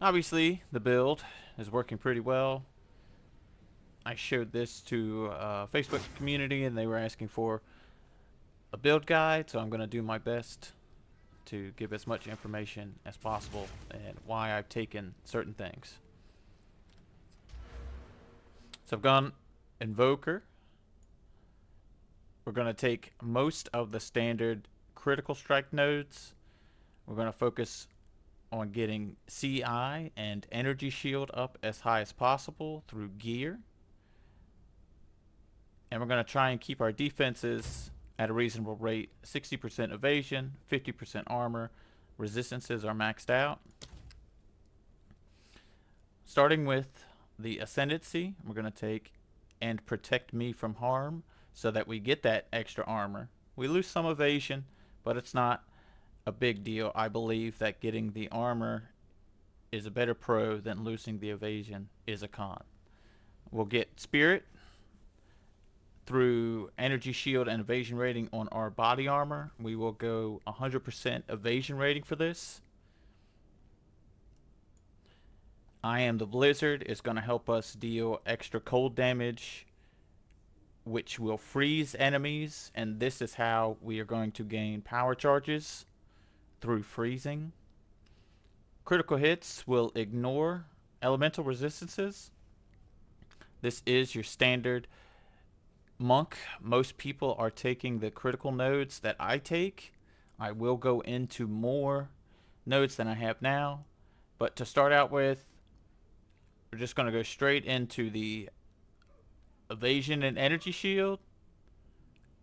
Obviously, the build is working pretty well. I showed this to a Facebook community and they were asking for a build guide, so I'm going to do my best to give as much information as possible and why I've taken certain things. So I've gone Invoker. We're going to take most of the standard critical strike nodes. We're going to focus on getting CI and energy shield up as high as possible through gear. And we're going to try and keep our defenses at a reasonable rate. 60% evasion, 50% armor. Resistances are maxed out. Starting with the Ascendancy, we're going to take and protect me from harm so that we get that extra armor. We lose some evasion, but it's not a big deal. I believe that getting the armor is a better pro than losing the evasion is a con. We'll get Spirit through energy shield and evasion rating on our body armor. We will go 100% evasion rating for this. I Am the Blizzard is going to help us deal extra cold damage, which will freeze enemies, and this is how we are going to gain power charges, through freezing. Critical hits will ignore elemental resistances. This is your standard monk. Most people are taking the critical nodes that I take. I will go into more nodes than I have now, but to start out with, we're just going to go straight into the evasion and energy shield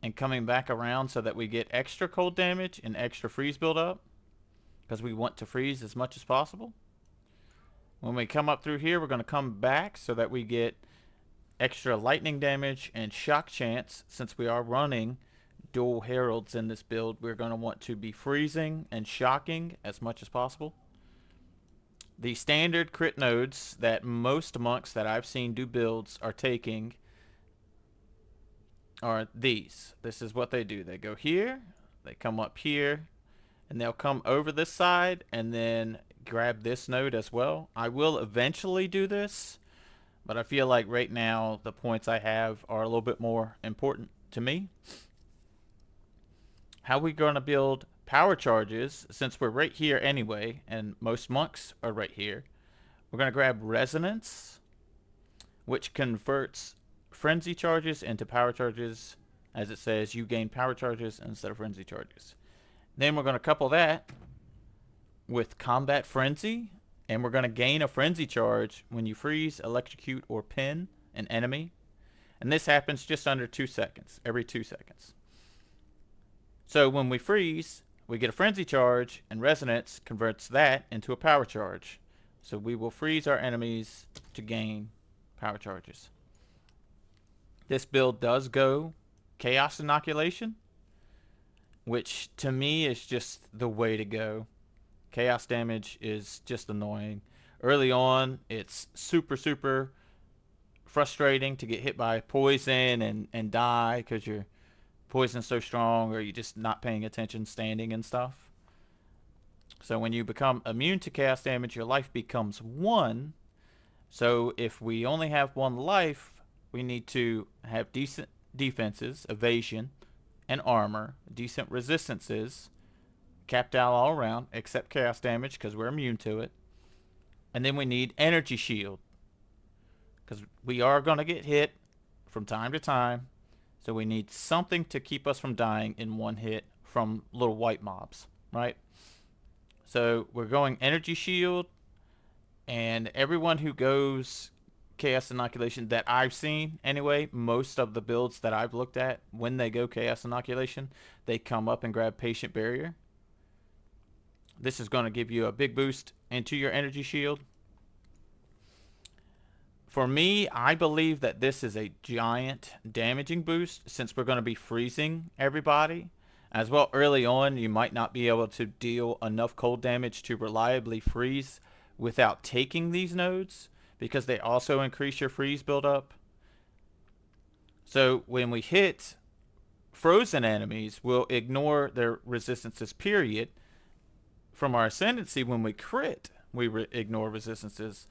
and coming back around so that we get extra cold damage and extra freeze buildup, because we want to freeze as much as possible. When we come up through here, we're going to come back so that we get extra lightning damage and shock chance. Since we are running dual heralds in this build, we're going to want to be freezing and shocking as much as possible. The standard crit nodes that most monks that I've seen do builds are taking are these. This is what they do. They go here, they come up here, and they'll come over this side and then grab this node as well. I will eventually do this, but I feel like right now the points I have are a little bit more important to me. How we going to build power charges, since we're right here anyway, and most monks are right here, we're going to grab Resonance, which converts frenzy charges into power charges. As it says, you gain power charges instead of frenzy charges. Then we're going to couple that with Combat Frenzy, and we're going to gain a frenzy charge when you freeze, electrocute, or pin an enemy. And this happens just under 2 seconds, every 2 seconds. So when we freeze, we get a frenzy charge, and Resonance converts that into a power charge. So we will freeze our enemies to gain power charges. This build does go Chaos Innoculation, which to me is just the way to go. Chaos damage is just annoying. Early on, it's super frustrating to get hit by poison and die because your poison's so strong, or you're just not paying attention standing and stuff. So when you become immune to chaos damage, your life becomes 1. So if we only have 1 life, we need to have decent defenses, evasion, and armor, decent resistances, capped out all around, except chaos damage because we're immune to it. And then we need energy shield, because we are going to get hit from time to time. So we need something to keep us from dying in 1 hit from little white mobs, right? So we're going energy shield, and everyone who goes Chaos Innoculation that I've seen anyway, most of the builds that I've looked at, when they go Chaos Innoculation, they come up and grab Patient Barrier. This is going to give you a big boost into your energy shield. For me, I believe that this is a giant damaging boost, since we're going to be freezing everybody. As well, early on, you might not be able to deal enough cold damage to reliably freeze without taking these nodes, because they also increase your freeze buildup. So when we hit frozen enemies, we'll ignore their resistances, period. From our Ascendancy, when we crit, we ignore resistances.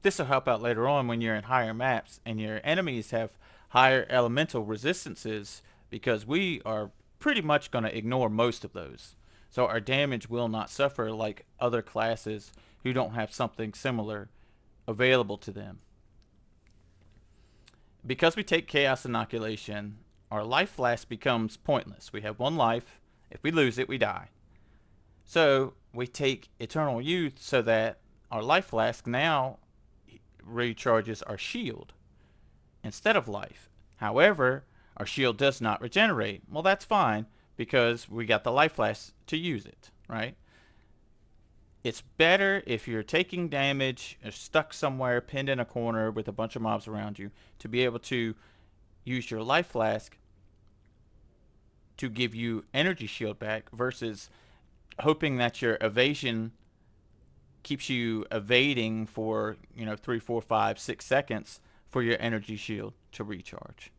This will help out later on when you're in higher maps and your enemies have higher elemental resistances, because we are pretty much going to ignore most of those. So our damage will not suffer like other classes who don't have something similar available to them. Because we take Chaos Innoculation, our life flask becomes pointless. We have one life. If we lose it, we die. So we take Eternal Youth so that our life flask now recharges our shield instead of life. However, our shield does not regenerate. Well, that's fine because we got the life flask to use it, right? It's better if you're taking damage or stuck somewhere, pinned in a corner with a bunch of mobs around you, to be able to use your life flask to give you energy shield back versus hoping that your evasion keeps you evading for 3, 4, 5, 6 seconds for your energy shield to recharge.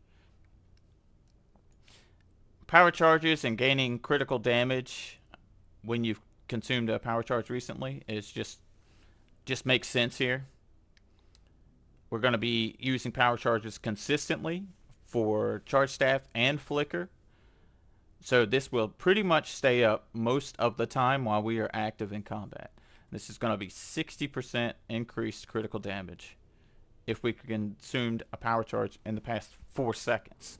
Power charges and gaining critical damage when you've consumed a power charge recently is just makes sense here. We're going to be using power charges consistently for charge staff and flicker, so this will pretty much stay up most of the time while we are active in combat. This is going to be 60% increased critical damage if we consumed a power charge in the past 4 seconds.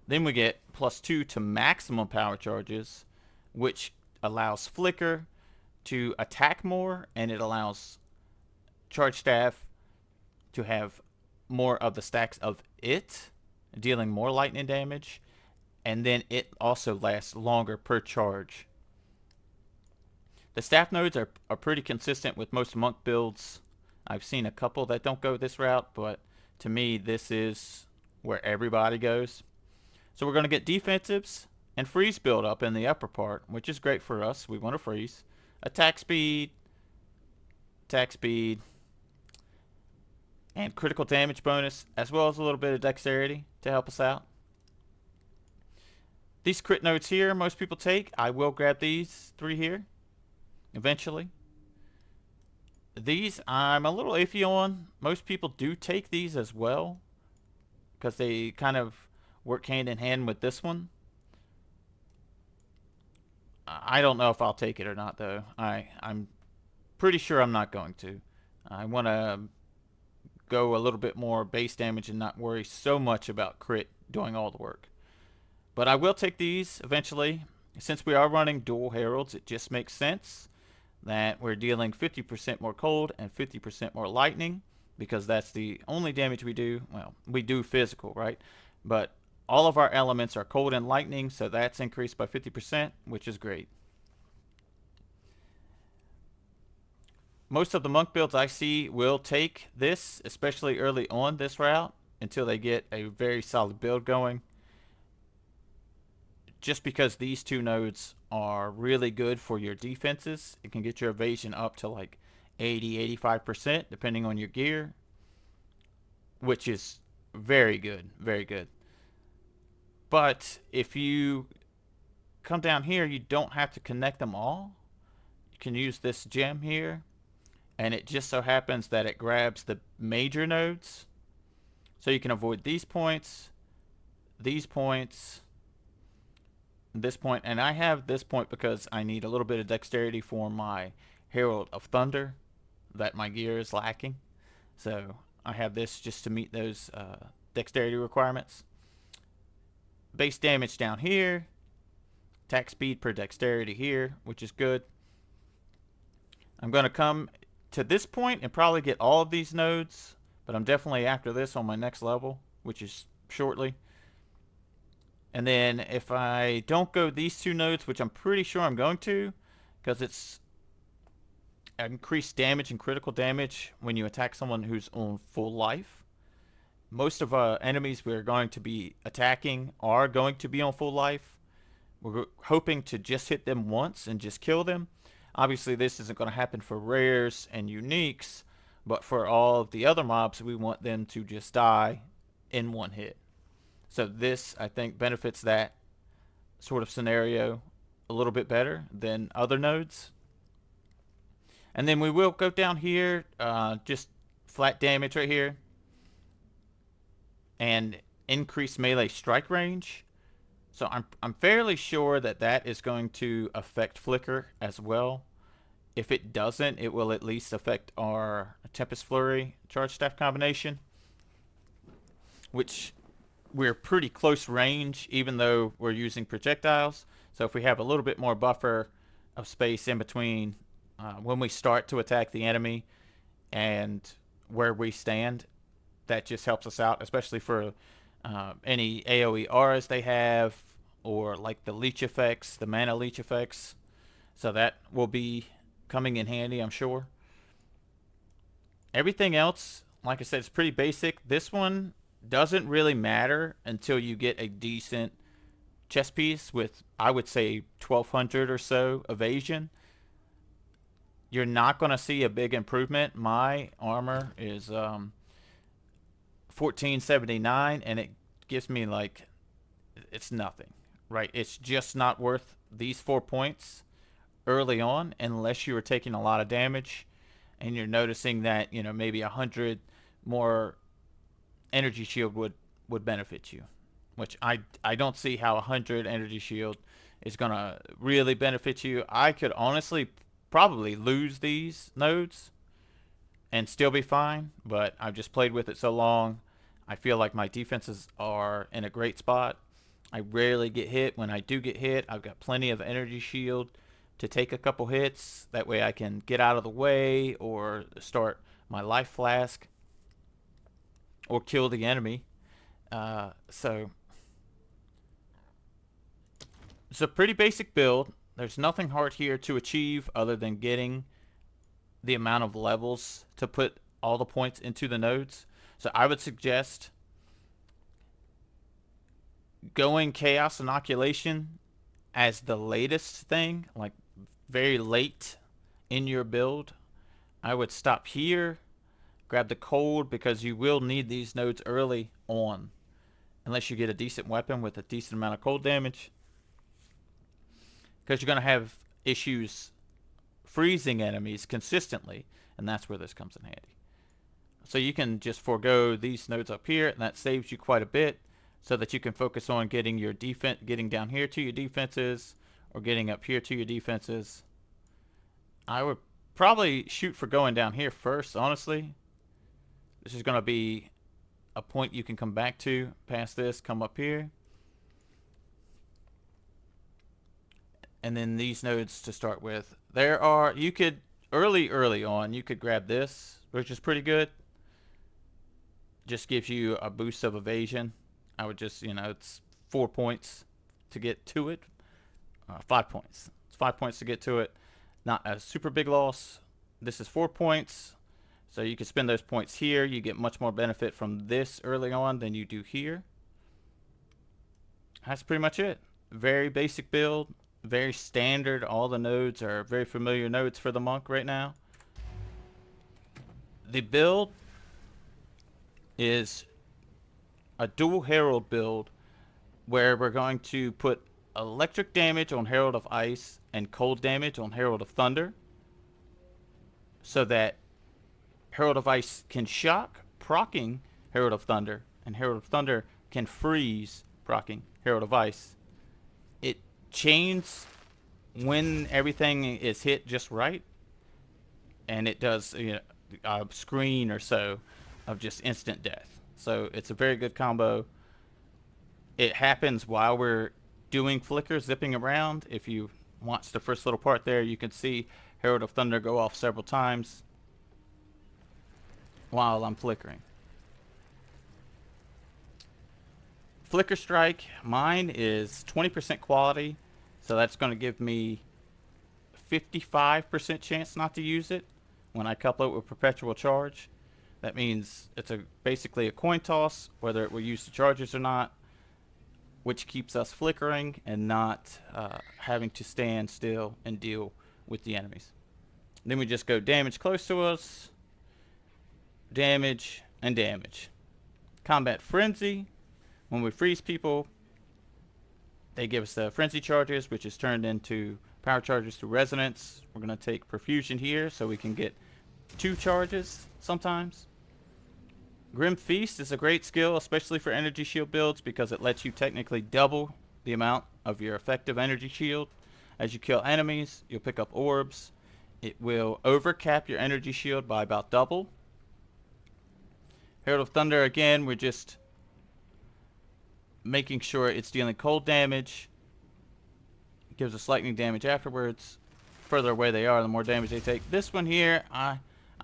Then we get +2 to maximum power charges, which allows flicker to attack more, and it allows charge staff to have more of the stacks of it, dealing more lightning damage, and then it also lasts longer per charge. The staff nodes are pretty consistent with most monk builds. I've seen a couple that don't go this route, but to me this is where everybody goes. So we're going to get defensives and freeze build up in the upper part, which is great for us. We want to freeze. Attack speed, and critical damage bonus, as well as a little bit of dexterity to help us out. These crit nodes here, most people take. I will grab these 3 here eventually. These I'm a little iffy on. Most people do take these as well because they kind of work hand in hand with this one. I don't know if I'll take it or not, though. I'm pretty sure I'm not going to. I want to go a little bit more base damage and not worry so much about crit doing all the work. But I will take these eventually. Since we are running dual heralds, it just makes sense that we're dealing 50% more cold and 50% more lightning, because that's the only damage we do. Well, we do physical, right? But all of our elements are cold and lightning, so that's increased by 50%, which is great. Most of the monk builds I see will take this, especially early on this route, until they get a very solid build going. Just because these 2 nodes are really good for your defenses. It can get your evasion up to like 80-85% depending on your gear, which is very good, very good. But if you come down here, you don't have to connect them all. You can use this gem here, and it just so happens that it grabs the major nodes, so you can avoid these points, this point, and I have this point because I need a little bit of dexterity for my Herald of Thunder that my gear is lacking. So I have this just to meet those dexterity requirements. Base damage down here, attack speed per dexterity here, which is good. I'm going to come to this point and probably get all of these nodes, but I'm definitely after this on my next level, which is shortly. And then if I don't go these 2 nodes, which I'm pretty sure I'm going to, because it's increased damage and critical damage when you attack someone who's on full life. Most of our enemies we're going to be attacking are going to be on full life. We're hoping to just hit them once and just kill them. Obviously this isn't going to happen for rares and uniques, but for all of the other mobs we want them to just die in one hit. So this, I think, benefits that sort of scenario a little bit better than other nodes. And then we will go down here, just flat damage right here, and increase melee strike range. So I'm fairly sure that that is going to affect Flicker as well. If it doesn't, it will at least affect our Tempest Flurry Charge Staff combination, which we're pretty close range even though we're using projectiles. So if we have a little bit more buffer of space in between when we start to attack the enemy and where we stand, that just helps us out, especially for any AoE auras they have, or like the leech effects, the mana leech effects. So that will be coming in handy, I'm sure. Everything else, like I said, is pretty basic. This one doesn't really matter until you get a decent chest piece with, I would say, 1200 or so evasion. You're not going to see a big improvement. My armor is 1479, and it gives me like, it's nothing, right? It's just not worth these 4 points early on unless you are taking a lot of damage and you're noticing that, you know, maybe 100 more energy shield would benefit you, which I don't see how 100 energy shield is going to really benefit you. I could honestly probably lose these nodes and still be fine, but I've just played with it so long. I feel like my defenses are in a great spot. I rarely get hit. When I do get hit, I've got plenty of energy shield to take a couple hits. That way I can get out of the way or start my life flask or kill the enemy. So it's a pretty basic build. There's nothing hard here to achieve other than getting the amount of levels to put all the points into the nodes. So I would suggest going Chaos Innoculation as the latest thing, like very late in your build. I would stop here, grab the cold, because you will need these nodes early on unless you get a decent weapon with a decent amount of cold damage, because you're going to have issues freezing enemies consistently, and that's where this comes in handy. So you can just forego these nodes up here, and that saves you quite a bit, so that you can focus on getting your defense, getting down here to your defenses, or getting up here to your defenses. I would probably shoot for going down here first, honestly. This is going to be a point you can come back to. Past this, come up here. And then these nodes to start with. There are, you could, early on, you could grab this, which is pretty good. Just gives you a boost of evasion. I would just, you know, it's 4 points to get to it. 5 points. It's 5 points to get to it. Not a super big loss. This is 4 points. So you can spend those points here. You get much more benefit from this early on than you do here. That's pretty much it. Very basic build. Very standard. All the nodes are very familiar nodes for the monk right now. The build is a dual herald build where we're going to put electric damage on Herald of Ice and cold damage on Herald of Thunder, so that Herald of Ice can shock, proccing Herald of Thunder, and Herald of Thunder can freeze, proccing Herald of Ice. It chains when everything is hit just right, and it does, you know, a screen or so of just instant death. So it's a very good combo. It happens while we're doing flicker, zipping around. If you watch the first little part there, you can see Herald of Thunder go off several times while I'm flickering. Flicker Strike, mine is 20% quality, so that's going to give me 55% chance not to use it when I couple it with Perpetual Charge. That means it's basically a coin toss whether it will use the charges or not, which keeps us flickering and not having to stand still and deal with the enemies. Then we just go damage close to us, damage, and damage. Combat Frenzy. When we freeze people, they give us the Frenzy charges, which is turned into Power charges to resonance. We're going to take perfusion here so we can get 2 charges sometimes. Grim Feast is a great skill, especially for energy shield builds, because it lets you technically double the amount of your effective energy shield. As you kill enemies, you'll pick up orbs. It will overcap your energy shield by about double. Herald of Thunder, again, we're just making sure it's dealing cold damage. It gives us lightning damage afterwards. Further away they are, the more damage they take. This one here, I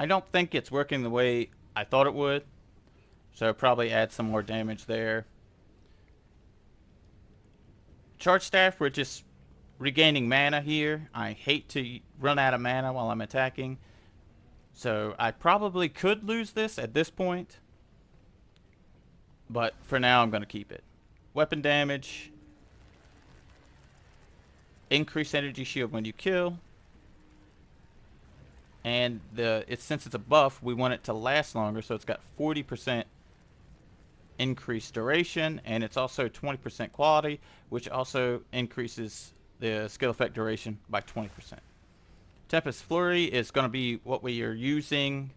don't think it's working the way I thought it would. So I'll probably add some more damage there. Charge Staff, we're just regaining mana here. I hate to run out of mana while I'm attacking. So I probably could lose this at this point. But for now, I'm going to keep it. Weapon damage. Increase energy shield when you kill. And since it's a buff, we want it to last longer. So it's got 40% increased duration, and it's also 20% quality, which also increases the skill effect duration by 20%. Tempest Flurry is going to be what we are using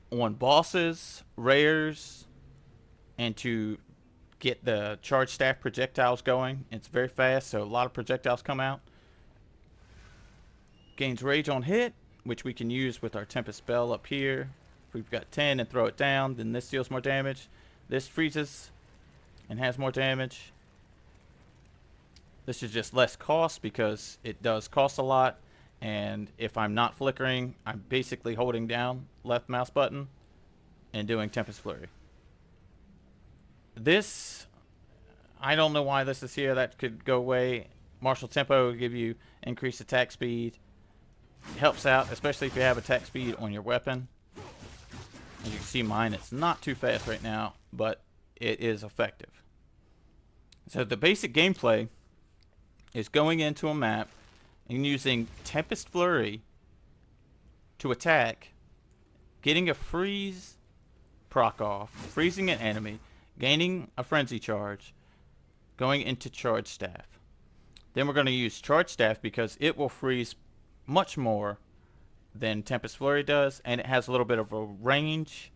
on bosses, rares, and to get the charge staff projectiles going. It's very fast, so a lot of projectiles come out. Gains rage on hit, which we can use with our Tempest spell up here. If we've got 10 and throw it down, then this deals more damage. This freezes and has more damage. This is just less cost because it does cost a lot. And if I'm not flickering, I'm basically holding down left mouse button and doing Tempest Flurry. This, I don't know why this is here. That could go away. Martial Tempo will give you increased attack speed. It helps out, especially if you have attack speed on your weapon. As you can see, mine, it's not too fast right now, but it is effective. So the basic gameplay is going into a map and using Tempest Flurry to attack, getting a freeze proc off, freezing an enemy, gaining a frenzy charge, going into Charge Staff. Then we're going to use Charge Staff because it will freeze much more than Tempest Flurry does, and it has a little bit of a range,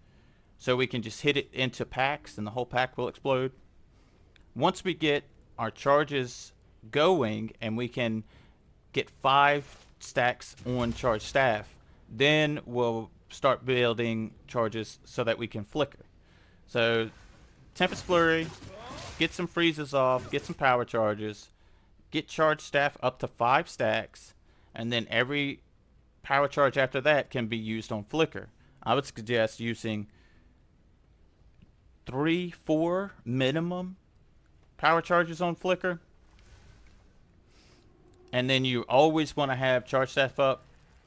so we can just hit it into packs and the whole pack will explode. Once we get our charges going and we can get 5 stacks on Charge Staff, then we'll start building charges so that we can flicker. So Tempest Flurry, get some freezes off, get some power charges, get Charge Staff up to 5 stacks, and then every power charge after that can be used on flicker. I would suggest using 3-4 minimum power charges on flicker. And then you always want to have Charge Staff up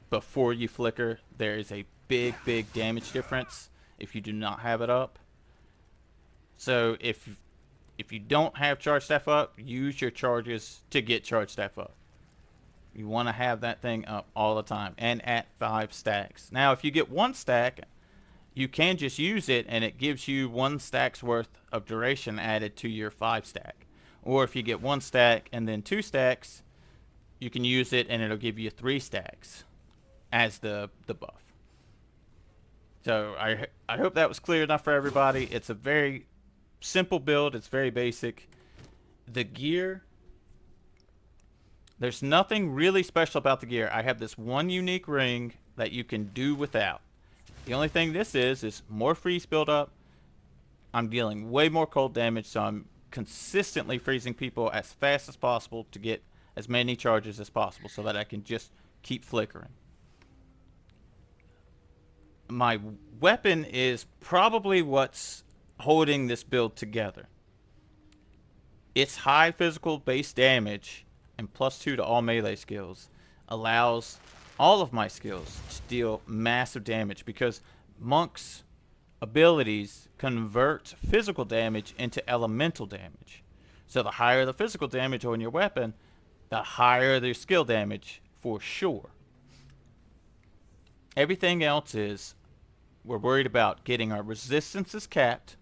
before you flicker. There is a big damage difference if you do not have it up. So if you don't have Charge Staff up, use your charges to get Charge Staff up. You want to have that thing up all the time and at 5 stacks. Now, if you get 1 stack, you can just use it and it gives you 1 stack's worth of duration added to your 5 stack. Or if you get 1 stack and then 2 stacks, you can use it and it'll give you 3 stacks as the buff. So I hope that was clear enough for everybody. It's a very simple build. It's very basic. The gear, there's nothing really special about the gear. I have this one unique ring that you can do without. The only thing this is more freeze buildup. I'm dealing way more cold damage, so I'm consistently freezing people as fast as possible to get as many charges as possible so that I can just keep flickering. My weapon is probably what's holding this build together. Its high physical base damage and +2 to all melee skills allows all of my skills to deal massive damage because Monk's abilities convert physical damage into elemental damage. So the higher the physical damage on your weapon, the higher the skill damage for sure. Everything else is, we're worried about getting our resistances capped,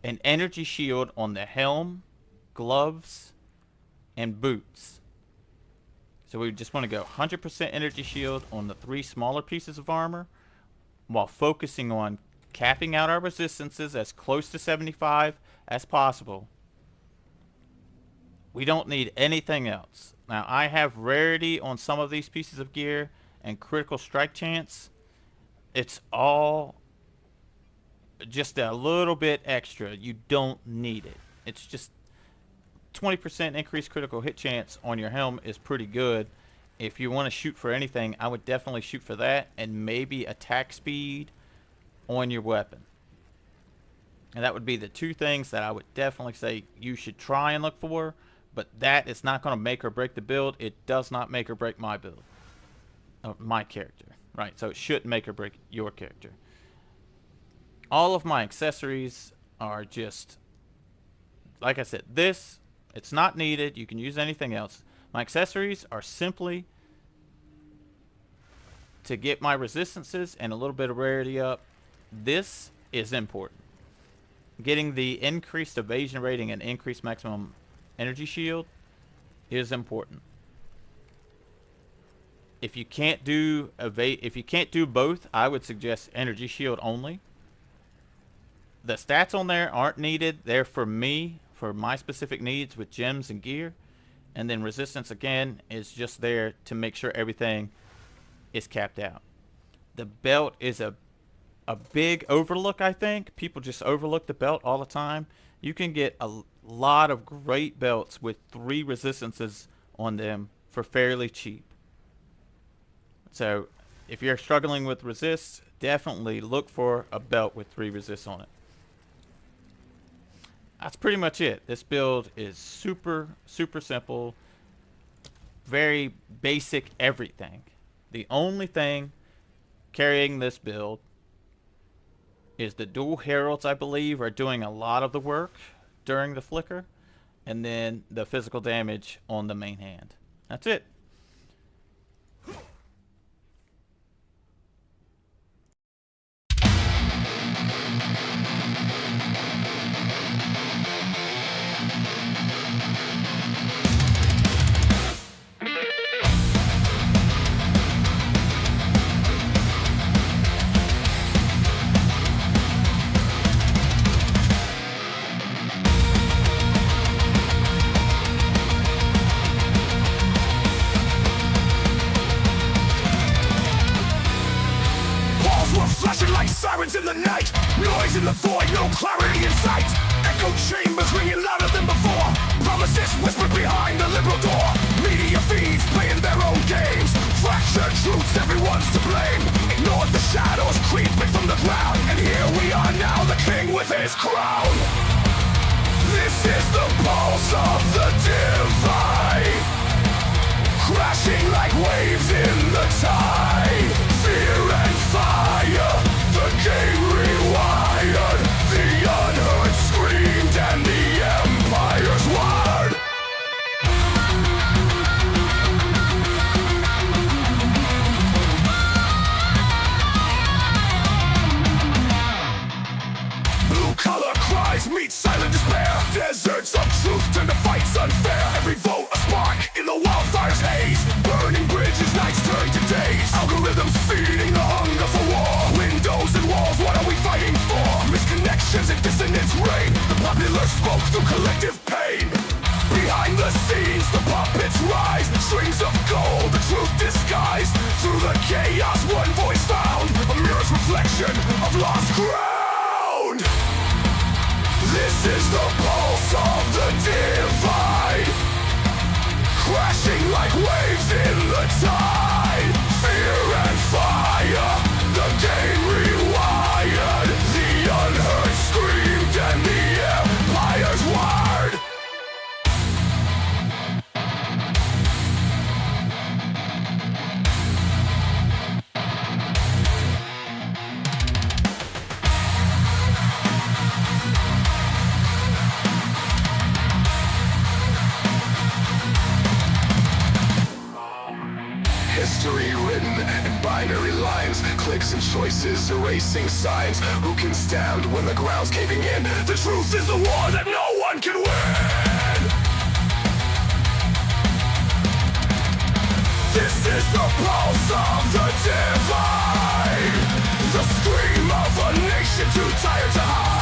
an energy shield on the helm, gloves, and boots. So we just want to go 100% energy shield on the 3 smaller pieces of armor, while focusing on capping out our resistances as close to 75 as possible. We don't need anything else. Now, I have rarity on some of these pieces of gear and critical strike chance. It's all just a little bit extra. You don't need it. It's just 20% increased critical hit chance on your helm is pretty good. If you want to shoot for anything, I would definitely shoot for that, and maybe attack speed on your weapon. And that would be the 2 things that I would definitely say you should try and look for, but that is not going to make or break the build. It does not make or break my build. My character. Right, so it shouldn't make or break your character. All of my accessories are just, like I said, this, it's not needed. You can use anything else. My accessories are simply to get my resistances and a little bit of rarity up. This is important. Getting the increased evasion rating and increased maximum energy shield is important. If you can't do both, I would suggest energy shield only. The stats on there aren't needed. They're for me, for my specific needs with gems and gear. And then resistance, again, is just there to make sure everything is capped out. The belt is a big overlook, I think. People just overlook the belt all the time. You can get a lot of great belts with 3 resistances on them for fairly cheap. So if you're struggling with resist, definitely look for a belt with 3 resists on it. That's pretty much it. This build is super, super simple. Very basic everything. The only thing carrying this build is the dual heralds, I believe, are doing a lot of the work during the flicker. And then the physical damage on the main hand. That's it. Sirens in the night, noise in the void, no clarity in sight. Echo chambers ringing louder than before. Promises whispered behind the liberal door. Media feeds playing their own games. Fractured truths, everyone's to blame. Ignored the shadows creeping from the ground. And here we are now, the king with his crown. This is the pulse of the divide, crashing like waves in the tide. Fear and fire, the game rewired. The unheard screamed and the empire's word. Blue collar cries meet silent despair. Deserts of truth turn to fights unfair. Every vote a spark in the wildfire's haze. Burning bridges, nights turn to days. Algorithms feeding the hunger for war. Windows and walls, what are we fighting for? Misconnections and dissonance reign. The popular smoke through collective pain. Behind the scenes, the puppets rise. Strings of gold, the truth disguised. Through the chaos, one voice found. A mirror's reflection of lost ground. This is the pulse of the divide, crashing like waves in the tide. Fear and fire, the game rewired. The unheard screamed and the empire's word. History written in binary lines, clicks and choices erasing signs. Who can stand when the ground's caving in? The truth is the war that no one can win. is the pulse of the divine, the scream of a nation too tired to hide.